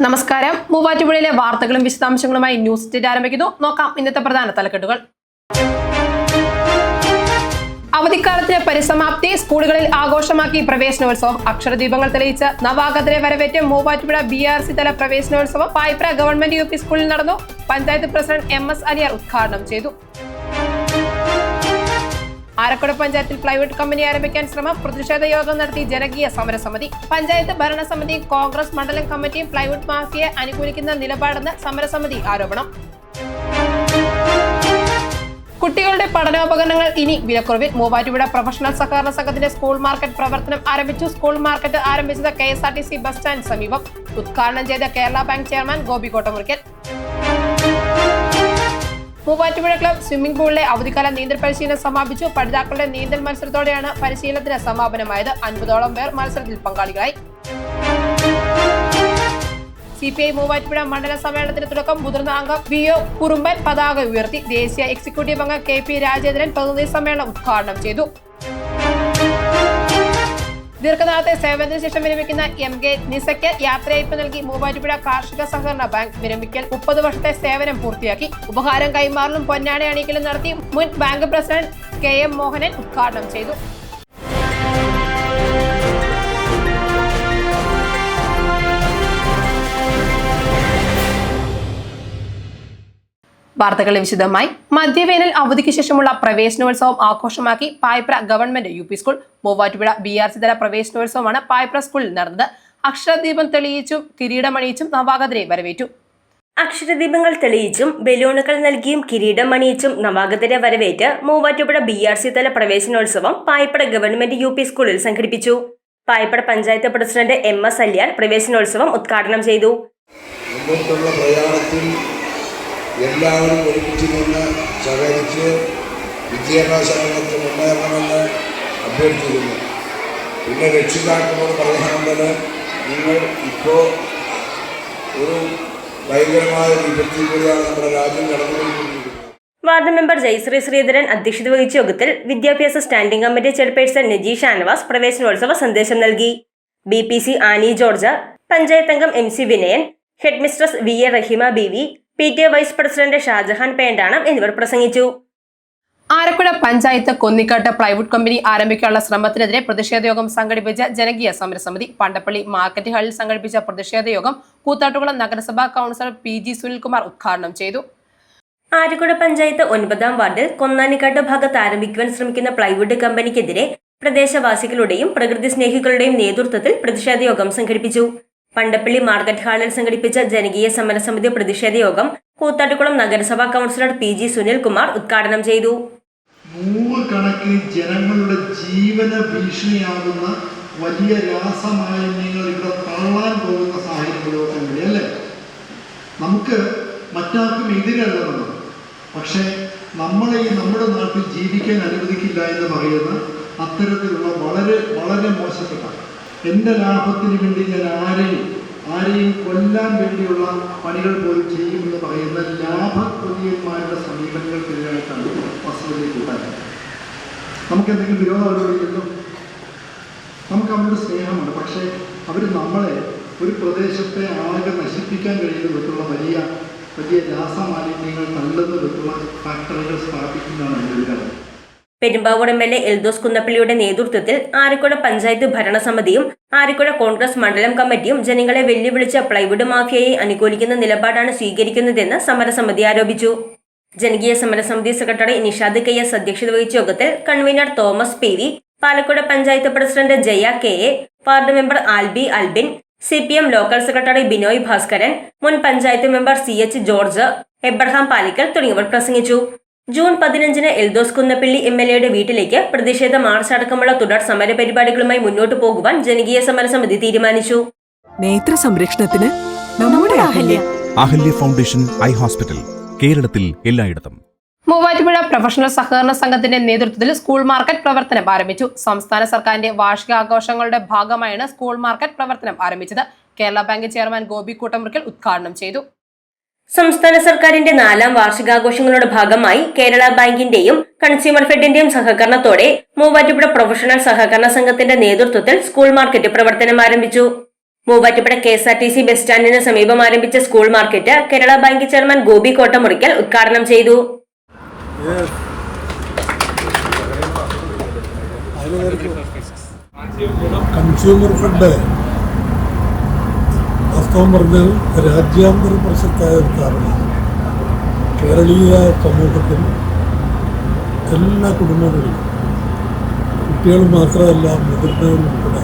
നമസ്കാരം. മൂവാറ്റുപുഴയിലെ വാർത്തകളും വിശദാംശങ്ങളുമായി ന്യൂസ് സ്റ്റേറ്റ് ആരംഭിക്കുന്നു. നോക്കാം ഇന്നത്തെ പ്രധാന തലക്കെട്ടുകൾ. അവധിക്കാലത്തിന് പരിസമാപ്തി. സ്കൂളുകളിൽ ആഘോഷമാക്കി പ്രവേശനോത്സവം. അക്ഷരദീപങ്ങൾ തെളിയിച്ച് നവാഗതരെ വരവേറ്റ് മൂവാറ്റുപുഴ BRC തല പ്രവേശനോത്സവം പായിപ്ര ഗവൺമെന്റ് UP സ്കൂളിൽ നടന്നു. പഞ്ചായത്ത് പ്രസിഡന്റ് MS അലിയാർ ഉദ്ഘാടനം ചെയ്തു. ആരക്കുട പഞ്ചായത്തിൽ പ്ലൈവുഡ് കമ്പനി ആരംഭിക്കാൻ ശ്രമം. പ്രതിഷേധ യോഗം നടത്തി ജനകീയ സമരസമിതി. പഞ്ചായത്ത് ഭരണസമിതിയും കോൺഗ്രസ് മണ്ഡലം കമ്മിറ്റിയും പ്ലൈവുഡ് മാഫിയയെ അനുകൂലിക്കുന്ന നിലപാടെന്ന് സമരസമിതി ആരോപണം. കുട്ടികളുടെ പഠനോപകരണങ്ങൾ ഇനി വിലക്കുറവിൽ. മൂവാറ്റുപുഴ പ്രൊഫഷണൽ സഹകരണ സംഘത്തിന്റെ സ്കൂൾ മാർക്കറ്റ് പ്രവർത്തനം ആരംഭിച്ചു. സ്കൂൾ മാർക്കറ്റ് ആരംഭിച്ചത് KSRTC ബസ് സ്റ്റാൻഡ് സമീപം. ഉദ്ഘാടനം ചെയ്ത Kerala bank chairman Gopi Kottamurickal. Muvattupuzha club swimming പൂളിലെ അവധിക്കാല നീന്തൽ പരിശീലനം സമാപിച്ചു. പഠിതാക്കളുടെ നീന്തൽ മത്സരത്തോടെയാണ് പരിശീലനത്തിന് സമാപനമായത്. 50ഓളം പേർ മത്സരത്തിൽ പങ്കാളികളായി. CPI മൂവാറ്റുപുഴ മണ്ഡല സമ്മേളനത്തിന് തുടക്കം. മുതിർന്ന അംഗം VO കുറുമ്പൻ പതാക ഉയർത്തി. ദേശീയ എക്സിക്യൂട്ടീവ് അംഗം KP രാജേന്ദ്രൻ പ്രതിനിധി സമ്മേളനം ഉദ്ഘാടനം ചെയ്തു. ദീർഘനാളത്തെ സേവനത്തിന് ശേഷം വിരമിക്കുന്ന MK നിസയ്ക്ക് യാത്രയയപ്പ് നൽകി മൂവാറ്റുപുഴ കാർഷിക സഹകരണ ബാങ്ക്. വിരമിക്കൽ 30 വർഷത്തെ സേവനം പൂർത്തിയാക്കി. ഉപഹാരം കൈമാറലും പൊന്നാട അണിക്കലും നടത്തി. മുൻ ബാങ്ക് പ്രസിഡന്റ് KM മോഹനൻ ഉദ്ഘാടനം ചെയ്തു. വാർത്തകളെ വിശദമായി. മധ്യവേനൽ അവധിക്ക് ശേഷമുള്ള പ്രവേശനോത്സവം ആഘോഷമാക്കി Payipra government UP school. Muvattupuzha BRC തല പ്രവേശനോത്സവമാണ് പായിപ്ര സ്കൂളിൽ നടന്നത്. അക്ഷരദീപം തെളിയിച്ചും കിരീടമണിയിച്ചും നവാഗതരെ വരവേറ്റു. അക്ഷരദീപങ്ങൾ തെളിയിച്ചും ബലൂണുകൾ നൽകിയും കിരീടമണിയിച്ചും നവാഗതരെ വരവേറ്റ് മൂവാറ്റുപുഴ BRC തല പ്രവേശനോത്സവം പായിപ്ര ഗവൺമെന്റ് UP സ്കൂളിൽ സംഘടിപ്പിച്ചു. പായിപ്ര പഞ്ചായത്ത് പ്രസിഡന്റ് MS അലിയാർ പ്രവേശനോത്സവം ഉദ്ഘാടനം ചെയ്തു. എല്ലാവരും ഒരുമിച്ച് നിന്ന് സഹകരിച്ച് വിദ്യാഭ്യാസ രംഗത്ത് മുന്നേറണമെന്ന് അഭ്യർത്ഥിക്കുന്നു. പിന്നെ രക്ഷിതാക്കളോട് പറയാനുള്ളത്, നിങ്ങൾ ഇപ്പോൾ ഒരു ഭയങ്കരമായ വിപത്തിലൂടെയാണ് നമ്മുടെ രാജ്യം കടന്നുപോയിരിക്കുന്നത്. വാർഡ് മെമ്പർ ജയശ്രീ ശ്രീധരൻ അധ്യക്ഷത വഹിച്ച യോഗത്തിൽ വിദ്യാഭ്യാസ standing committee chairperson Naji Shanavas പ്രവേശനോത്സവ സന്ദേശം നൽകി. BPC ആനി ജോർജ്, പഞ്ചായത്ത് അംഗം MC Vinayan, headmistress VA Rahima BV, PTA vice president Shajahan Pendanam എന്നിവർ പ്രസംഗിച്ചു. ആരക്കുട പഞ്ചായത്ത് കൊന്നിക്കാട്ട് പ്ലൈവുഡ് കമ്പനി ആരംഭിക്കാനുള്ള ശ്രമത്തിനെതിരെ പ്രതിഷേധ യോഗം സംഘടിപ്പിച്ച ജനകീയ സമരസമിതി. പണ്ടപ്പള്ളി മാർക്കറ്റ് ഹാളിൽ സംഘടിപ്പിച്ച പ്രതിഷേധ യോഗം കൂത്താട്ടുകുളം നഗരസഭാ കൗൺസിലർ PG സുനിൽകുമാർ ഉദ്ഘാടനം ചെയ്തു. ആരക്കുട പഞ്ചായത്ത് 9ാം വാർഡിൽ കൊന്നാനിക്കാട്ട് ഭാഗത്ത് ആരംഭിക്കുവാൻ ശ്രമിക്കുന്ന പ്ലൈവുഡ് കമ്പനിക്കെതിരെ പ്രദേശവാസികളുടെയും പ്രകൃതി സ്നേഹികളുടെയും നേതൃത്വത്തിൽ പ്രതിഷേധ യോഗം സംഘടിപ്പിച്ചു. പണ്ടപ്പള്ളി മാർക്കറ്റ് ഹാളിൽ സംഘടിപ്പിച്ച ജനകീയ സമരസമിതി പ്രതിഷേധ യോഗം കൂത്താട്ടുകുളം നഗരസഭാ കൗൺസിലർ PG സുനിൽകുമാർ ഉദ്ഘാടനം ചെയ്തു. നൂറുകണക്കിന് ജനങ്ങളുടെ ജീവന ഭീഷണിയാകുന്ന വലിയ രാസമാലിന്യങ്ങൾ ഇവിടെ തള്ളാൻ പോകുന്ന സാഹചര്യങ്ങളൊക്കെ ഉണ്ട് അല്ലേ? നമുക്ക് മറ്റാർക്കും എതിരല്ലെന്നത്, പക്ഷേ നമ്മളെ നമ്മുടെ നാട്ടിൽ ജീവിക്കാൻ അനുവദിക്കില്ല എന്ന് പറയുന്ന അത്തരത്തിലുള്ള വളരെ വളരെ മോശപ്പെട്ട, എൻ്റെ ലാഭത്തിന് വേണ്ടി ഞാൻ ആരെയും കൊല്ലാൻ വേണ്ടിയുള്ള പണികൾ പോലും ചെയ്യുമെന്ന് പറയുന്ന ലാഭക്കൊതിയന്മാരുടെ സമീപനങ്ങൾക്കെതിരായിട്ടാണ് വസ്തുതയെ കൂട്ടാൻ. നമുക്കെന്തെങ്കിലും വിരോധം അവരോടില്ലല്ലോ, നമുക്ക് അവരുടെ സ്നേഹമുണ്ട്. പക്ഷേ അവർ നമ്മളെ ഒരു പ്രദേശത്തെ ആകെ നശിപ്പിക്കാൻ കഴിയുന്ന വിധത്തിലുള്ള വലിയ വലിയ രാസമാലിന്യങ്ങൾ തള്ളുന്ന വിധത്തിലുള്ള ഫാക്ടറികൾ സ്ഥാപിക്കുന്നതാണ് എൻ്റെ വികാരം. പെരുമ്പാവൂർ MLA എൽദോസ് കുന്നപ്പള്ളിയുടെ നേതൃത്വത്തിൽ ആരക്കുട പഞ്ചായത്ത് ഭരണസമിതിയും ആരക്കുട കോൺഗ്രസ് മണ്ഡലം കമ്മിറ്റിയും ജനങ്ങളെ വെല്ലുവിളിച്ച പ്ലൈവുഡ് മാഫിയയെ അനുകൂലിക്കുന്ന നിലപാടാണ് സ്വീകരിക്കുന്നതെന്ന് സമരസമിതി ആരോപിച്ചു. ജനകീയ സമരസമിതി സെക്രട്ടറി നിഷാദ് KS അധ്യക്ഷത വഹിച്ച യോഗത്തിൽ convener Thomas PV, Palakkuda panchayat president Jaya KA, ward member Albi Albin, CPM local secretary Binoy Bhaskaran, മുൻ panchayat member CH George, Abraham Palickal തുടങ്ങിയവർ പ്രസംഗിച്ചു. ജൂൺ 15-ന് എൽദോസ് കുന്നപ്പള്ളി MLAയുടെ വീട്ടിലേക്ക് പ്രതിഷേധ മാർച്ച് അടക്കമുള്ള തുടർ സമര പരിപാടികളുമായി മുന്നോട്ട് പോകുവാൻ ജനകീയ സമരസമിതി തീരുമാനിച്ചു. നേത്ര സംരക്ഷണത്തിന് നമ്മുടെ അഹല്യ ഫൗണ്ടേഷൻ ഐ ഹോസ്പിറ്റൽ, കേരളത്തിൽ എല്ലായിടത്തും. മൂവാറ്റുപുഴ പ്രൊഫഷണൽ സഹകരണ സംഘത്തിന്റെ നേതൃത്വത്തിൽ സ്കൂൾ മാർക്കറ്റ് പ്രവർത്തനം ആരംഭിച്ചു. സംസ്ഥാന സർക്കാരിന്റെ വാർഷികാഘോഷങ്ങളുടെ ഭാഗമായാണ് സ്കൂൾ മാർക്കറ്റ് പ്രവർത്തനം ആരംഭിച്ചത്. കേരള ബാങ്ക് ചെയർമാൻ ഗോപി കോട്ടമുറിക്കൽ ഉദ്ഘാടനം ചെയ്തു. സംസ്ഥാന സർക്കാരിന്റെ 4ാം വാർഷികാഘോഷങ്ങളുടെ ഭാഗമായി കേരള ബാങ്കിന്റെയും കൺസ്യൂമർ ഫെഡിന്റെയും സഹകരണത്തോടെ മൂവാറ്റുപുഴ പ്രൊഫഷണൽ സഹകരണ സംഘത്തിന്റെ നേതൃത്വത്തിൽ സ്കൂൾ മാർക്കറ്റ് പ്രവർത്തനം ആരംഭിച്ചു. മൂവാറ്റുപുഴ KSRTC ബസ് സ്റ്റാൻഡിന് സമീപം ആരംഭിച്ച school market Kerala bank chairman Gopi Kottamurickal ഉദ്ഘാടനം ചെയ്തു. കൺസ്യൂമർ ഫെഡ് വാസ്തവം പറഞ്ഞാൽ രാജ്യാന്തര പ്രസക്തായ ഒരു സ്ഥാപനമാണ്. കേരളീയ സമൂഹത്തിൽ എല്ലാ കുടുംബങ്ങളിലും കുട്ടികൾ മാത്രമല്ല മുതിർന്നവരും ഉൾപ്പെടെ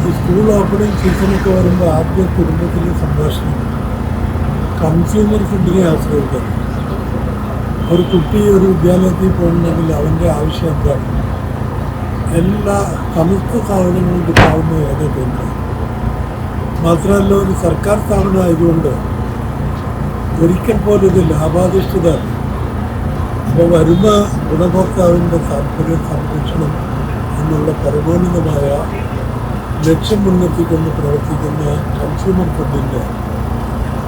ഈ സ്കൂൾ ഓപ്പണിംഗ് സീസണൊക്കെ വരുമ്പോൾ ആദ്യ കുടുംബത്തിലെ സംഭാഷണം കൺസ്യൂമർ ഫെഡിനെ ആശ്രയിക്കുന്നത്. ഒരു കുട്ടി ഒരു വിദ്യാലയത്തിൽ പോകണമെങ്കിൽ അവൻ്റെ ആവശ്യം എന്താണ്? എല്ലാ സമസ്ത സ്ഥാപനങ്ങളും കിട്ടാവുന്ന ഏക കേന്ദ്രം. മാത്രമല്ല ഒരു സർക്കാർ സ്ഥാപനമായതുകൊണ്ട് ഒരിക്കൽ പോലും ഇത് ലാഭാധിഷ്ഠിതമല്ല. അപ്പോൾ വരുന്ന ഗുണഭോക്താവിൻ്റെ താല്പര്യ സംരക്ഷണം എന്നുള്ള പരമോന്നതമായ ലക്ഷ്യം മുൻനിർത്തിക്കൊണ്ട് പ്രവർത്തിക്കുന്ന കൺസ്യൂമർ ഫെഡിൻ്റെ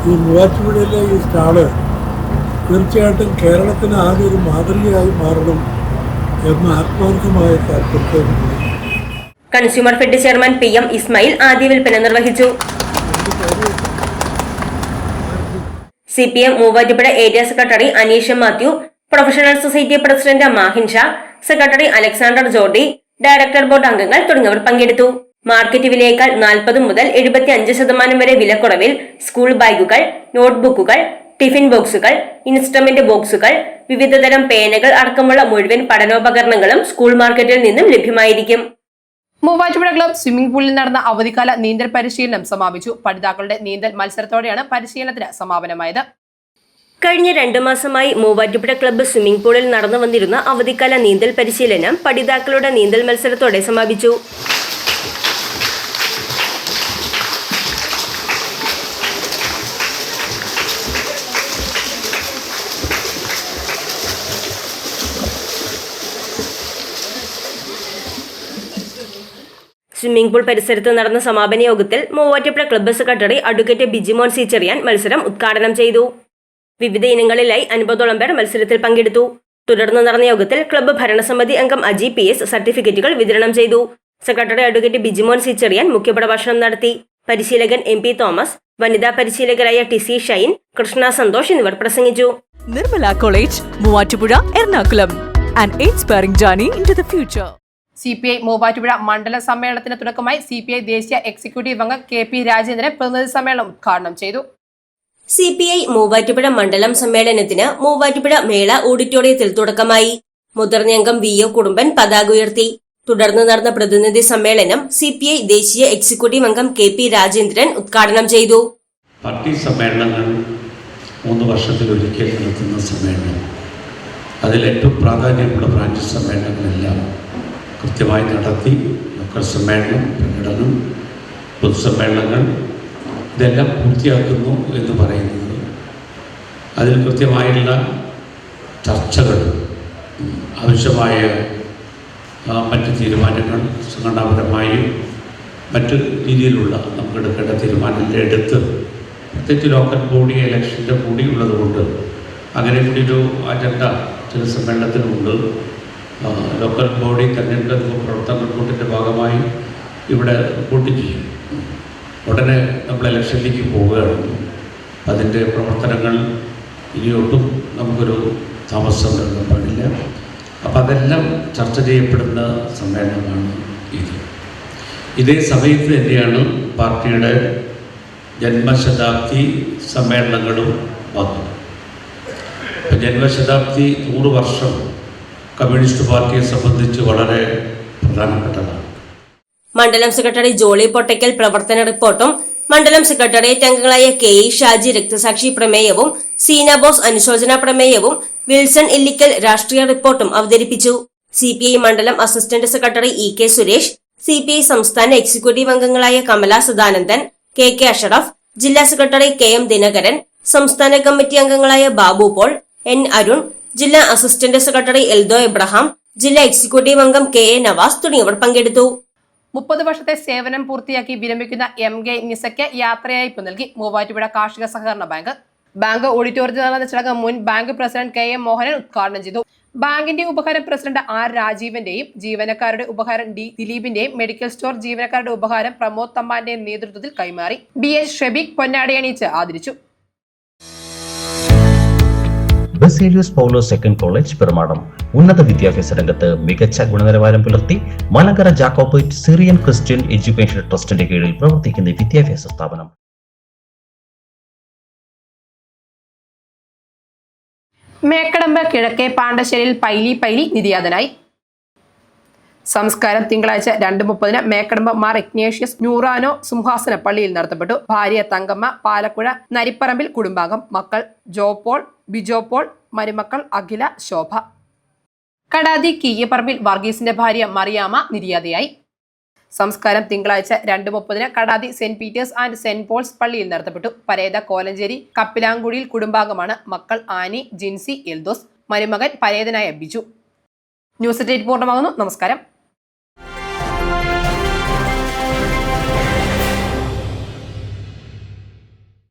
ഈ മൂവാറ്റുപുഴയിലെ ഈ സ്റ്റാള് തീർച്ചയായിട്ടും കേരളത്തിന് ആകെ ഒരു മാതൃകയായി മാറണം എന്ന ആത്മാർത്ഥമായ താല്പര്യത്തോടുകൂടി consumer fed chairman PM Ismail ആദ്യ വിൽപ്പന നിർവഹിച്ചു. CPM Muvattupuzha area secretary Aneesha Mathew, professional society president Mahin Sha, secretary Alexander Jordy, director board അംഗങ്ങൾ തുടങ്ങിയവർ പങ്കെടുത്തു. മാർക്കറ്റ് വിലയേക്കാൾ 40 മുതൽ 75% വരെ വിലക്കുറവിൽ സ്കൂൾ ബാഗുകൾ, നോട്ട്ബുക്കുകൾ, ടിഫിൻ ബോക്സുകൾ, ഇൻസ്ട്രുമെന്റ് ബോക്സുകൾ, വിവിധതരം പേനകൾ അടക്കമുള്ള മുഴുവൻ പഠനോപകരണങ്ങളും സ്കൂൾ മാർക്കറ്റിൽ നിന്നും ലഭ്യമായിരിക്കും. മൂവാറ്റുപുഴ ക്ലബ് സ്വിമ്മിംഗ് പൂളിൽ നടന്ന അവധിക്കാല നീന്തൽ പരിശീലനം സമാപിച്ചു. പഠിതാക്കളുടെ നീന്തൽ മത്സരത്തോടെയാണ് പരിശീലനത്തിന് സമാപനമായത്. കഴിഞ്ഞ 2 മാസമായി മൂവാറ്റുപുഴ ക്ലബ്ബ് സ്വിമ്മിംഗ് പൂളിൽ നടന്നു വന്നിരുന്ന അവധിക്കാല നീന്തൽ പരിശീലനം പഠിതാക്കളുടെ നീന്തൽ മത്സരത്തോടെ സമാപിച്ചു. സ്വിമ്മിംഗ് പൂൾ പരിസരത്ത് നടന്ന സമാപന യോഗത്തിൽ Muvattupuzha club secretary advocate Bijimon C Cherian മത്സരം ഉദ്ഘാടനം ചെയ്തു. വിവിധ ഇനങ്ങളിലായി 50ഓളം പേർ മത്സരത്തിൽ പങ്കെടുത്തു. തുടർന്ന് നടന്ന യോഗത്തിൽ ക്ലബ്ബ് ഭരണസമിതി അംഗം അജി PS സർട്ടിഫിക്കറ്റുകൾ വിതരണം ചെയ്തു. Secretary advocate Bijimon C Cherian മുഖ്യപ്രഭാഷണം നടത്തി. പരിശീലകൻ MP തോമസ്, വനിതാ പരിശീലകരായ TC ഷൈൻ, കൃഷ്ണ സന്തോഷ് എന്നിവർ പ്രസംഗിച്ചു. Nirmala college, Muvattupuzha, Ernakulam. An inspiring journey into the future. CPI Muvattupuzha മണ്ഡല സമ്മേളനത്തിന് തുടക്കമായി CPI ദേശീയ എക്സിക്യൂട്ടീവ് അംഗം KP രാജേന്ദ്രൻ പ്രതിനിധി സമ്മേളനം ഉദ്ഘാടനം ചെയ്തു. CPI മൂവാറ്റുപുഴ മണ്ഡലം സമ്മേളനത്തിന് മൂവാറ്റുപുഴ മേള ഓഡിറ്റോറിയത്തിൽ തുടക്കമായി. മുതിർന്ന അംഗം VO കുടുംബൻ പതാക ഉയർത്തി. തുടർന്ന് നടന്ന പ്രതിനിധി സമ്മേളനം CPI ദേശീയ എക്സിക്യൂട്ടീവ് അംഗം KP രാജേന്ദ്രൻ ഉദ്ഘാടനം ചെയ്തു. പാർട്ടി സമ്മേളനങ്ങൾ 3 വർഷത്തിലൊരിക്കൽ നടത്തുന്ന സമ്മേളനം, അതിൽ ഏറ്റവും പ്രാധാന്യമുള്ള ബ്രാഞ്ച് സമ്മേളനങ്ങളെല്ലാം കൃത്യമായി നടത്തി ലോക്കൽ സമ്മേളനം, പ്രകടനം, പൊതുസമ്മേളനങ്ങൾ ഇതെല്ലാം പൂർത്തിയാക്കുന്നു എന്ന് പറയുന്നത് അതിൽ കൃത്യമായുള്ള ചർച്ചകൾ, ആവശ്യമായ മറ്റ് തീരുമാനങ്ങൾ സംഘടനാപരമായും മറ്റ് രീതിയിലുള്ള നമുക്ക് എടുക്കേണ്ട തീരുമാനങ്ങൾ എടുത്ത്, പ്രത്യേകിച്ച് ലോക്കൽ ബോഡി ഇലക്ഷൻ്റെ കൂടി ഉള്ളതുകൊണ്ട് അങ്ങനെ കൂടി ഒരു അജണ്ട ചില സമ്മേളനത്തിനുണ്ട്. ലോക്കൽ ബോഡി തെരഞ്ഞെടുപ്പ് പ്രവർത്തന റിപ്പോർട്ടിൻ്റെ ഭാഗമായി ഇവിടെ റിപ്പോർട്ട് ചെയ്യും. ഉടനെ നമ്മൾ ഇലക്ഷനിലേക്ക് പോവുകയാണ്. അതിൻ്റെ പ്രവർത്തനങ്ങൾ ഇനിയൊട്ടും നമുക്കൊരു താമസം നൽകാൻ പാടില്ല. അപ്പം അതെല്ലാം ചർച്ച ചെയ്യപ്പെടുന്ന സമ്മേളനമാണ് ഇത്. ഇതേ സമയത്ത് തന്നെയാണ് പാർട്ടിയുടെ ജന്മശതാബ്ദി സമ്മേളനങ്ങളും വന്നത്. ഇപ്പം ജന്മശതാബ്ദി 100 വർഷം കമ്മ്യൂണിസ്റ്റ് പാർട്ടിയെ സംബന്ധിച്ച് വളരെ പ്രധാനപ്പെട്ടതാണ്. മണ്ഡലം സെക്രട്ടറി ജോളി പൊട്ടയ്ക്കൽ പ്രവർത്തന റിപ്പോർട്ടും മണ്ഡലം സെക്രട്ടേറിയറ്റ് അംഗങ്ങളായ KE ഷാജി രക്തസാക്ഷി പ്രമേയവും സീന ബോസ് അനുശോചന പ്രമേയവും വിൽസൺ ഇല്ലിക്കൽ രാഷ്ട്രീയ റിപ്പോർട്ടും അവതരിപ്പിച്ചു. CPI മണ്ഡലം assistant secretary EK Suresh, CPI സംസ്ഥാന എക്സിക്യൂട്ടീവ് അംഗങ്ങളായ കമല സദാനന്ദൻ, KK അഷറഫ്, ജില്ലാ സെക്രട്ടറി KM ദിനകരൻ, സംസ്ഥാന കമ്മിറ്റി അംഗങ്ങളായ ബാബു പോൾ, N അരുൺ, ജില്ലാ അസിസ്റ്റന്റ് സെക്രട്ടറി എൽദോ എബ്രഹാം, ജില്ലാ എക്സിക്യൂട്ടീവ് അംഗം KA നവാസ് തുടങ്ങിയവർ പങ്കെടുത്തു. 30 വർഷത്തെ സേവനം പൂർത്തിയാക്കി വിരമിക്കുന്ന MK നിസയ്ക്ക് യാത്രയയപ്പ് നൽകി മൂവാറ്റുപുഴ കാർഷിക സഹകരണ ബാങ്ക്. ബാങ്ക് ഓഡിറ്റോറിയത്തിൽ നടന്ന ചടങ്ങ് മുൻ ബാങ്ക് പ്രസിഡന്റ് KM മോഹനൻ ഉദ്ഘാടനം ചെയ്തു. ബാങ്കിന്റെ ഉപഹാരം പ്രസിഡന്റ് R രാജീവന്റെയും ജീവനക്കാരുടെ ഉപഹാരം D ദിലീപിന്റെയും മെഡിക്കൽ സ്റ്റോർ ജീവനക്കാരുടെ ഉപഹാരം പ്രമോദ് തമ്പാന്റെയും നേതൃത്വത്തിൽ കൈമാറി. BH ഷെബീഖ് പൊന്നാടയണിയിച്ച് ആദരിച്ചു. ബസേലിയോസ് പൗലോസ് സെക്കൻഡ് കോളേജ് പെരുമാടം ഉന്നത വിദ്യാഭ്യാസ രംഗത്ത് മികച്ച ഗുണനിലവാരം പുലർത്തി Malankara Jacobite Syrian Christian education ട്രസ്റ്റിന്റെ കീഴിൽ പ്രവർത്തിക്കുന്ന വിദ്യാഭ്യാസ സ്ഥാപനം. മേക്കടമ്പ് കിഴക്കേ പാണ്ടശ്ശേരിയിൽ പൈലി നിര്യാതനായി. സംസ്കാരം തിങ്കളാഴ്ച 2:30 മേക്കടമ്പ് മാർ ഇഗ്നേഷ്യസ് ന്യൂറാനോ സിംഹാസന പള്ളിയിൽ നടത്തപ്പെട്ടു. ഭാര്യ തങ്കമ്മ, പാലക്കുഴ നരിപ്പറമ്പിൽ കുടുംബാംഗം. മക്കൾ ജോപോൾ, ബിജോപോൾ, മരുമക്കൾ അഖില, ശോഭ. കടാതി കീയപ്പറമ്പിൽ വർഗീസിന്റെ ഭാര്യ മറിയാമ്മ നിര്യാതയായി. സംസ്കാരം തിങ്കളാഴ്ച 2:30 Kadathi saint Peter's and saint Paul's പള്ളിയിൽ നടത്തപ്പെട്ടു. പരേത കോലഞ്ചേരി കപ്പിലാങ്കുടിയിൽ കുടുംബാംഗമാണ്. മക്കൾ ആനി, ജിൻസി, എൽദോസ്. മരുമകൻ പരേതനായ ബിജു. ന്യൂസ് 8 പൂർണ്ണമാകുന്നു. നമസ്കാരം.